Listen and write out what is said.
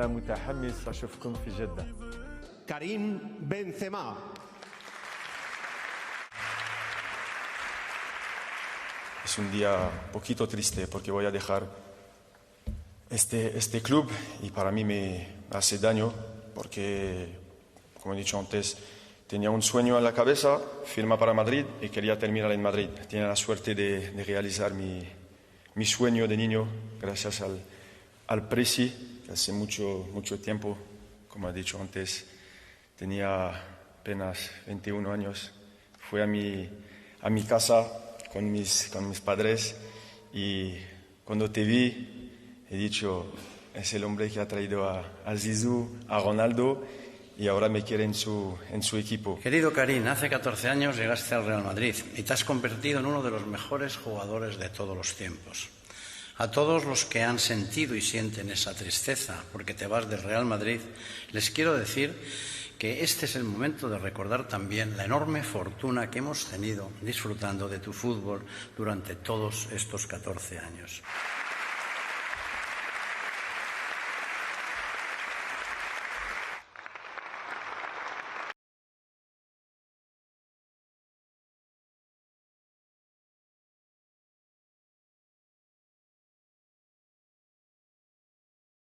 متحمس أشوفكم في جدة. Karim Benzema. Es un día un poquito triste porque voy a dejar este club y para mí me hace daño porque, como he dicho antes, tenía un sueño en la cabeza, firma para Madrid y quería terminar en Madrid. Tiene la suerte de realizar mi sueño de niño gracias al Presi, que hace mucho tiempo, como he dicho antes, tenía apenas 21 años. Fui a mi casa con mis padres y cuando te vi he dicho, es el hombre que ha traído a Zizou, a Ronaldo y ahora me quiere en su equipo. Querido Karim, hace 14 años llegaste al Real Madrid y te has convertido en uno de los mejores jugadores de todos los tiempos. A todos los que han sentido y sienten esa tristeza porque te vas del Real Madrid, les quiero decir que este es el momento de recordar también la enorme fortuna que hemos tenido disfrutando de tu fútbol durante todos estos 14 años.